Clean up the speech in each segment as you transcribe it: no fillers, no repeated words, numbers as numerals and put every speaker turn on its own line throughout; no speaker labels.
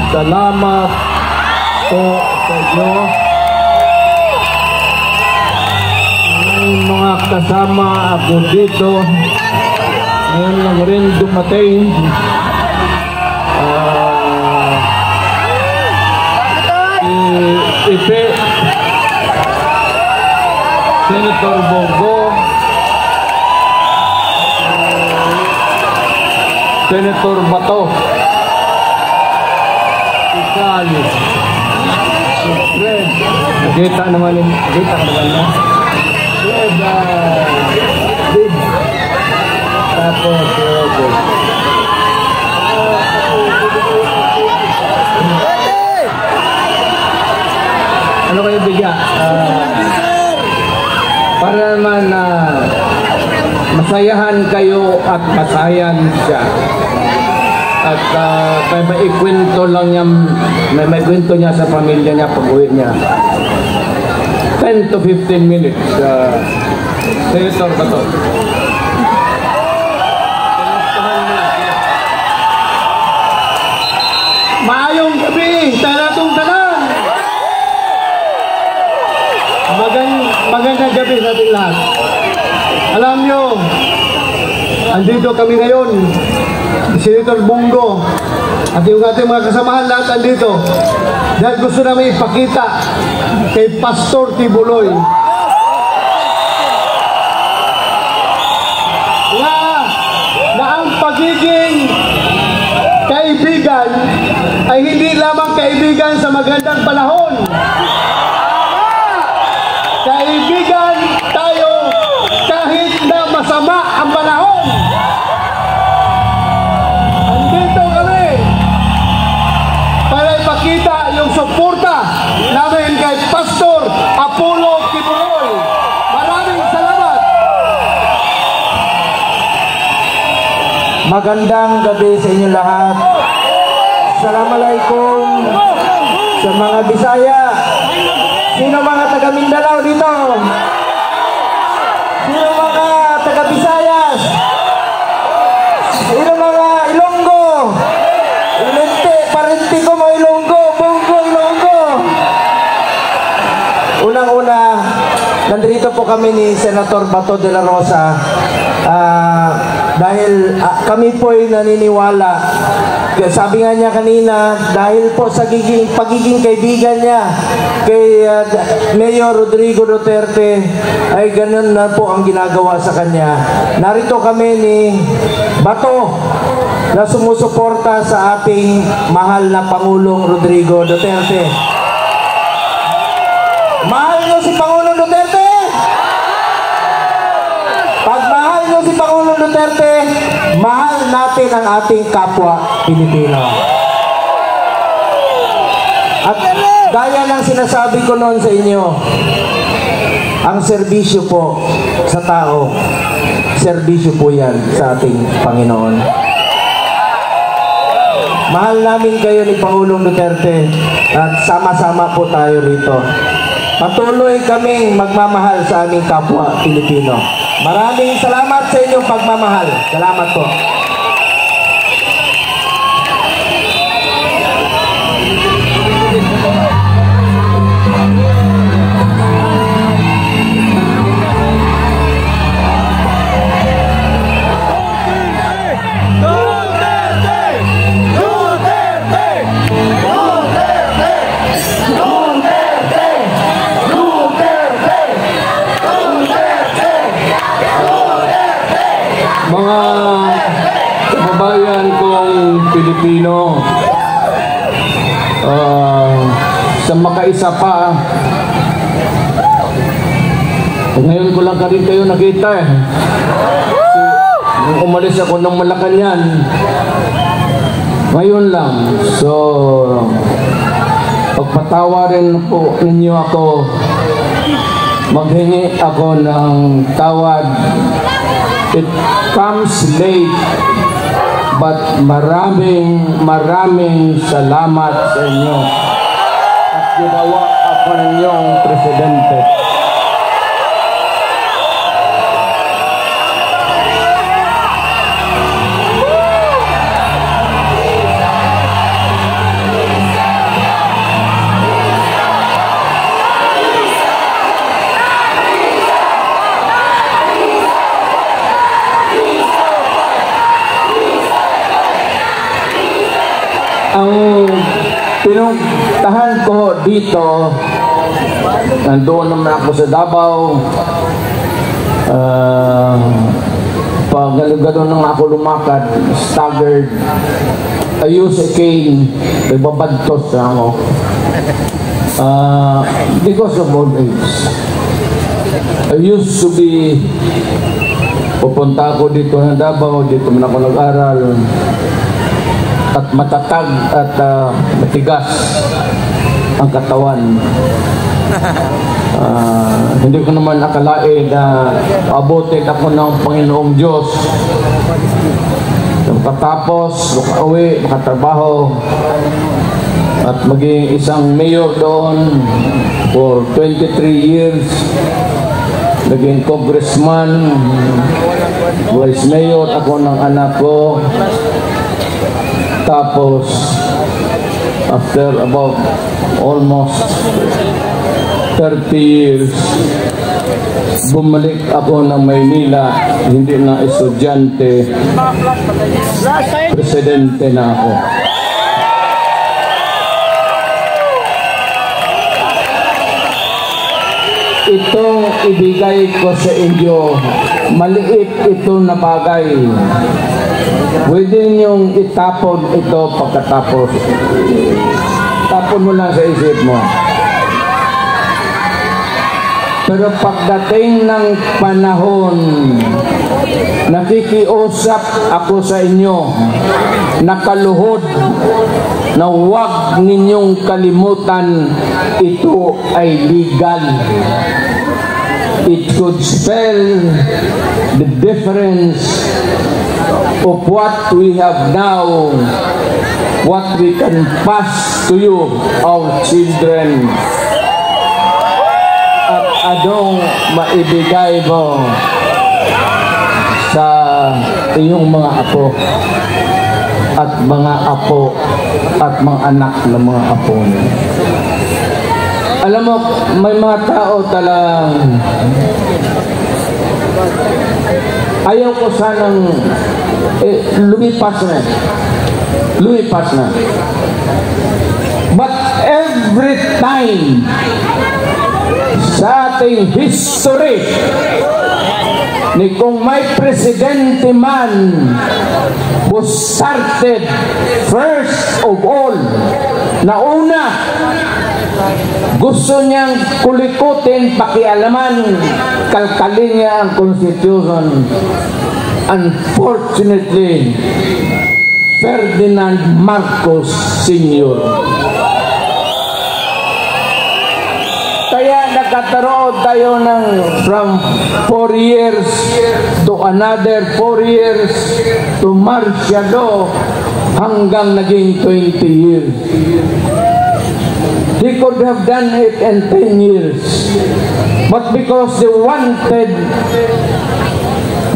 Salamat po sa inyo. May mga kasama ako dito. Ngayon lang rin dumating. Ipe, Senator Bongo, Senator Bato, kita naman yung kita naman tapos ano kayo bigyan para naman masayahan kayo at masayan siya. At may ikwento lang niya, may kwento niya sa pamilya niya pag-uwi niya. 10 to 15 minutes. Senator Bato. Maayong gabi, tanatong tanan. Magandang gabi sa ating lahat. Alam nyo, andito kami ngayon. Senator Bongo at yung ating mga kasamahan lahat andito dahil gusto namin ipakita kay Pastor Tibuloy na ang pagiging kaibigan ay hindi lamang kaibigan sa magandang panahon. Kaibigan tayo kahit na masama ang panahon. Kita yung suporta namin kay Pastor Apollo Tibuloy. Maraming salamat.
Magandang gabi sa inyo lahat. Assalamualaikum sa mga Bisaya. Sino mga taga Mindanao dito? Sino mga taga Visayas? Sino mga Ilonggo? Ilente, parenti ko mga Ilonggo, Bongo, Ilonggo. Unang-una, nandito po kami ni Senator Bato de la Rosa dahil kami po ay naniniwala. Sabi nga niya kanina, dahil po sa pagiging kaibigan niya kay Mayor Rodrigo Duterte, ay ganun na po ang ginagawa sa kanya. Narito kami ni Bato na sumusuporta sa ating mahal na Pangulong Rodrigo Duterte. Mahal niyo si Pangulong Duterte? Pag mahal niyo si Pangulong Duterte, mahal natin ang ating kapwa Pilipino. At gaya ng sinasabi ko noon sa inyo, ang serbisyo po sa tao, serbisyo po yan sa ating Panginoon. Mahal namin kayo ni Pangulong Duterte at sama-sama po tayo rito. Patuloy kaming magmamahal sa aming kapwa Pilipino. Maraming salamat sa inyong pagmamahal. Salamat po. Ngayon ko lang rin kayo nakita eh. Nung umalis ako ng Malacanang, ngayon lang. So, pagpatawarin po ninyo ako, maghingi ako ng tawad. It comes late, but maraming salamat sa inyo. At ginawa ako ninyong presidente. Ang pinuntahan ko dito, nandoon naman ako sa Davao. Pag gano'n nang ako lumakad, staggered, I use a cane, nagbabadtos na ako. Because of old age. I used to be, pupunta ako dito ng Davao, dito man ako nag-aral. At matatag at matigas ang katawan. Hindi ko naman akalain na abutin ako ng Panginoong Diyos. Makatapos, makauwi, makatrabaho, at maging isang mayor doon for 23 years. Naging congressman, vice mayor ako ng anak ko. Tapos, after about almost 30 years, bumalik ako ng Maynila, hindi na estudyante, presidente na ako. Itong ibigay ko sa inyo, maliit ito na bagay. Pwede niyong itapon ito pagkatapos. Tapon mo lang sa isip mo. Pero pagdating ng panahon, nakikiusap ako sa inyo, nakaluhod, na huwag ninyong kalimutan, ito ay legal. It could spell the difference of what we have now, what we can pass to you, our children. At anong maibigay mo sa iyong mga apo at mga apo at mga anak ng mga apo niyo. Alam mo, may mga tao talagang ayaw ko sanang lumipas na. But every time sa ating history ni kung may presidente man who started first of all, nauna gusto niyang kulikutin, pakialaman, kalkalin niya ang Constitution. Unfortunately, Ferdinand Marcos Sr. Kaya nagkataroon tayo ng from 4 years to another 4 years to martial law hanggang naging 20 years. They could have done it in 10 years. But because they wanted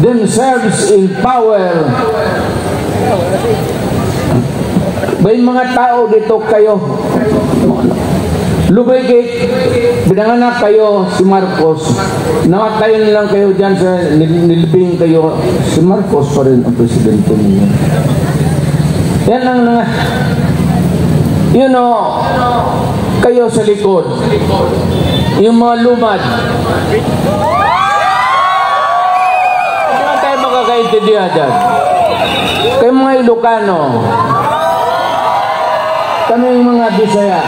themselves in power, may mga tao dito kayo, lumigit, binanganak kayo si Marcos, nakatayin lang kayo dyan sa nilibing kayo, si Marcos pa rin ang presidente ninyo. Yan ang you know, kayo sa likod, yung mga lumad, hindi man tayo makakaintindihan dyan. Kayo mga Ilocano, kami yung mga Bisaya.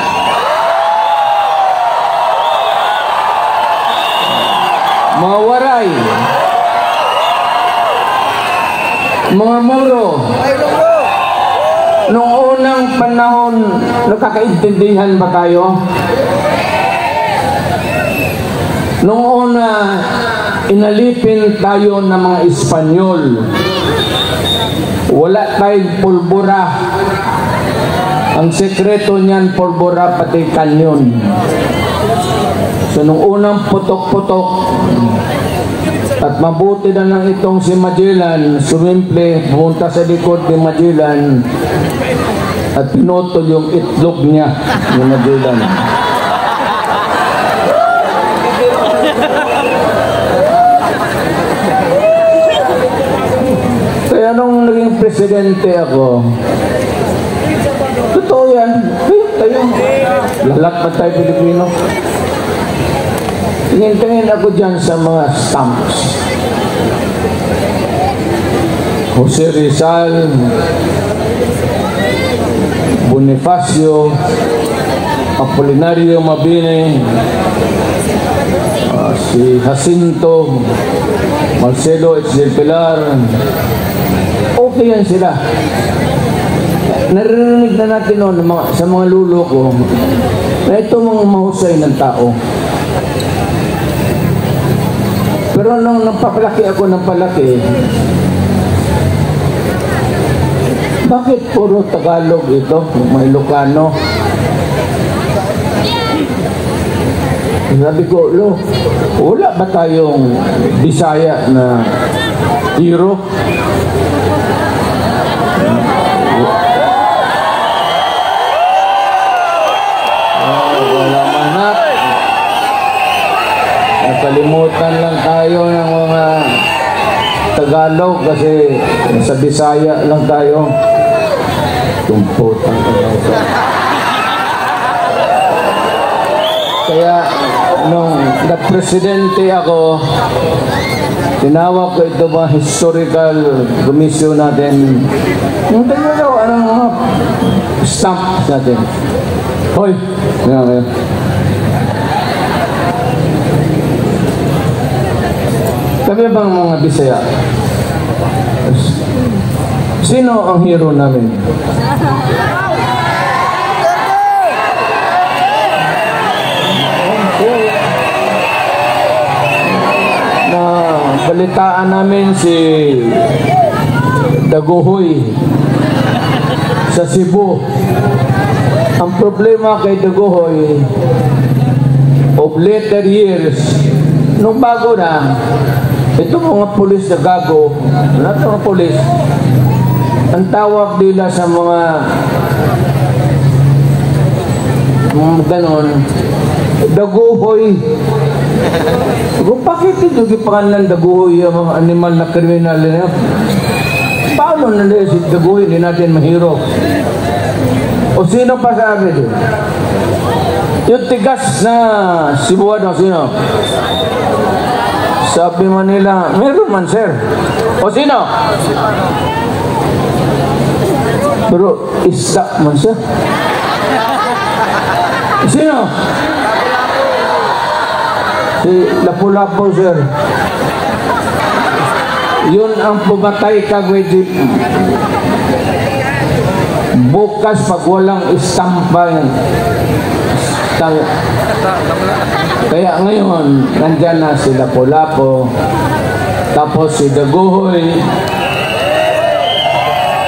mga waray, mga muro. Noong unang panahon, nakakaintindihan ba tayo? Noong una, inalipin tayo ng mga Espanyol. Wala tayong pulbura. Ang sekreto niyan, pulbura pati kanyon. So nung unang putok-putok at mabuti na lang itong si Magellan, sumimple, pumunta sa likod ni Magellan at pinutol yung itlog niya ni Magellan. Kaya nung naging presidente ako, totoo yan, tayo, lahat ba tayo Pilipino? Tingin-tingin ako dyan sa mga stamps. Jose Rizal, Bonifacio, Apolinario Mabini, si Jacinto, Marcelo H. del Pilar. Okay yan sila. Naririnig na natin noon sa mga lulo ko na ito mga mahusay ng tao. Pero nung napapalaki ako ng palaki, bakit puro Tagalog ito? May Ilocano. Sabi ko, wala ba tayong Bisaya na hero? Wala manap. Nakalimutan lang tayo ng mga Tagalog kasi sa Bisaya lang tayo. Tumputan ka. Kaya nung na-presidente ako, tinawag ko ito mga historical commission natin. Yung tayo, anong mga stamp natin. Hoy! Yan. Kami bang mga Bisaya? Sino ang hero namin? Na balitaan namin si Daguhoy sa Cebu. Ang problema kay Daguhoy, of later years, nung bago na, ito mga pulis na gago, lahat mga pulis, ang tawag nila sa mga ganon, Daguhoy. Kung bakit ito gipangalan Daguhoy yung mga animal na kriminal na? Paano na si Daguhoy, hindi natin mahiro? O sino pa sabi doon? Yung tigas na Cebuano, sino? Sabi man nila, meron man sir. O sino? Pero isda man siya. Sino? Si Lapu-Lapu sir. Yun ang pumatay kagwedip. Bukas pag walang istampa kaya ngayon nandyan na si Lapu-Lapu, tapos si Daguhoy.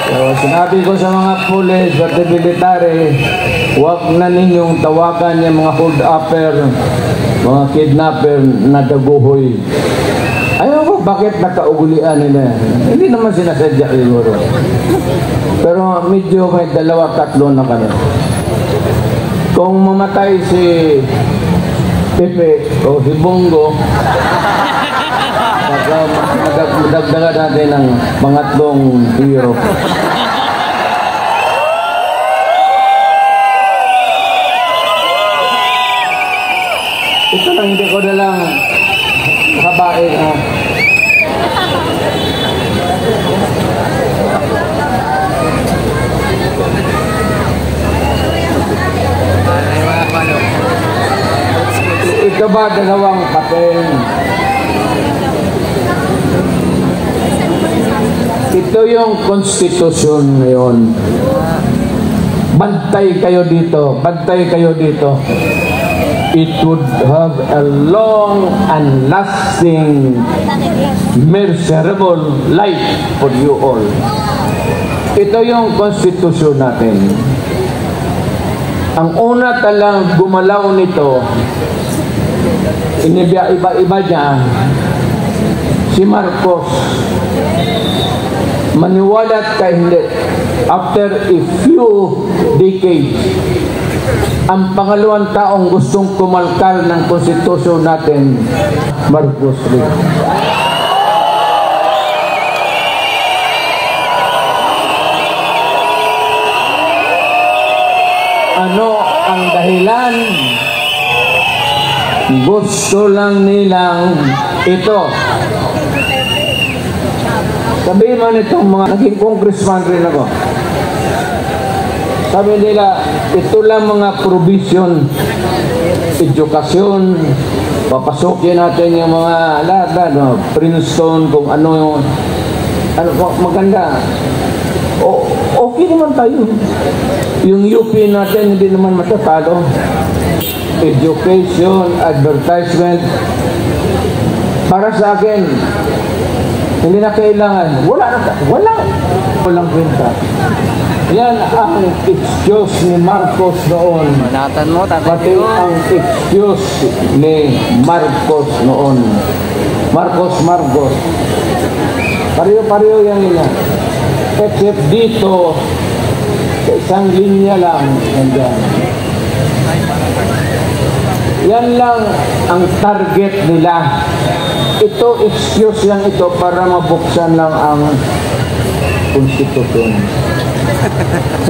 So, sinabi ko sa mga pulis at military, huwag na ninyong tawagan yung mga hold-upper, mga kidnapper na Daguhoy. Ayaw ko bakit nakaugulian nila. Hindi naman sinasadya siguro. Pero medyo may 2-3 na kami. Kung mamatay si Pepe o si Bongo, madagdagan natin ng pangatlong hero. Ito lang, hindi ko na lang kabain. Ito ba dalawang papel? Ito yung konstitusyon ngayon. Bantay kayo dito. Bantay kayo dito. It would have a long and lasting, miserable life for you all. Ito yung konstitusyon natin. Ang una talang gumalaw nito, iba-iba niya, si Marcos. Maniwalat ka hindi. After a few decades, ang pangalawang taong gustong kumalkal ng konstitusyon natin, Marcos rin. Ano ang dahilan? Gusto lang nilang ito. Sabihin mo nitong mga naging congressman rin ako. Sabi nila, ito lang mga provision, edukasyon, papasukin natin yung mga lahat, Princeton, kung ano yung, maganda. Okay naman tayo. Yung UP natin, hindi naman matatalo. Education, advertisement, para sa akin, hindi na kailangan. Walang kwenta. Yan ang excuse ni Marcos noon. Pati ang excuse ni Marcos noon. Marcos. Pareho yan nila. Except dito, isang linya lang. Yan lang ang target nila. Ito, excuse lang ito para mabuksan lang ang konstitusyon.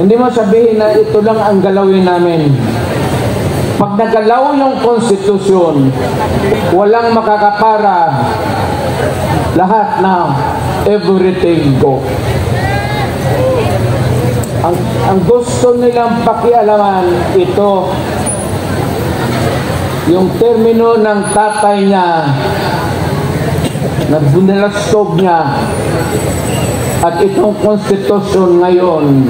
Hindi mo sabihin na ito lang ang galawin namin. Pag nagalaw yung konstitusyon, walang makakapara. Lahat na everything go. Ang gusto nilang pakialaman, ito, yung termino ng tatay niya, na bunalastog niya, at itong konstitusyon ngayon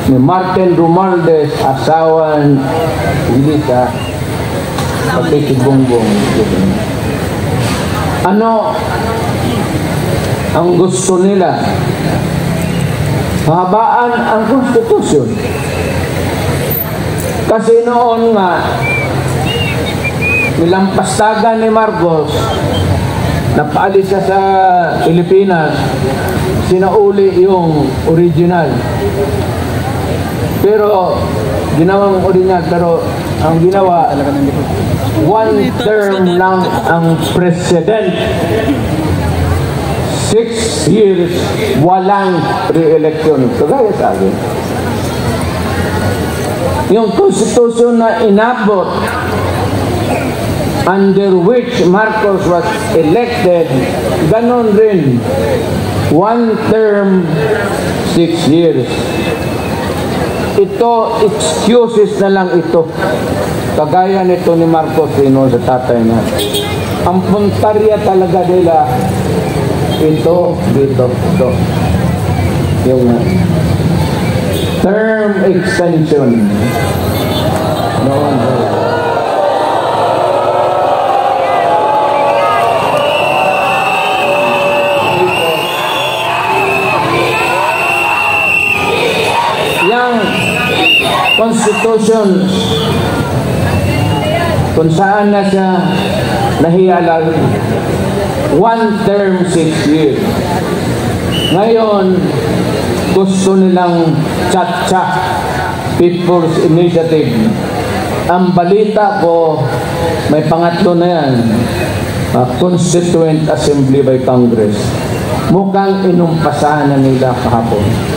ni Martin Romualdez, asawa ni Lisa, pati si Bongbong. Ano ang gusto nila? Mahabaan ang konstitusyon. Kasi noon nga, nilampastagan ni Marcos, napaalis siya sa Pilipinas, sinauli yung original. Pero, ginawang original, pero ang ginawa, one term lang ang president. 6 years, walang re-election. Kagaya sa akin. Yung konstitusyon na inabot, under which Marcos was elected, ganon rin. One term, 6 years. Ito, excuses na lang ito. Kagaya nito ni Marcos Rino sa tatay niya. Ang puntarya talaga nila, ito, dito. Yung term extension. Noon. Yang Constitution, kung saan na siya nahiyalag, one term, 6 years. Ngayon, gusto nilang chat-chat, People's Initiative. Ang balita ko, may pangatlo na yan, Constituent Assembly by Congress. Mukhang inumpasahan na nila kahapon.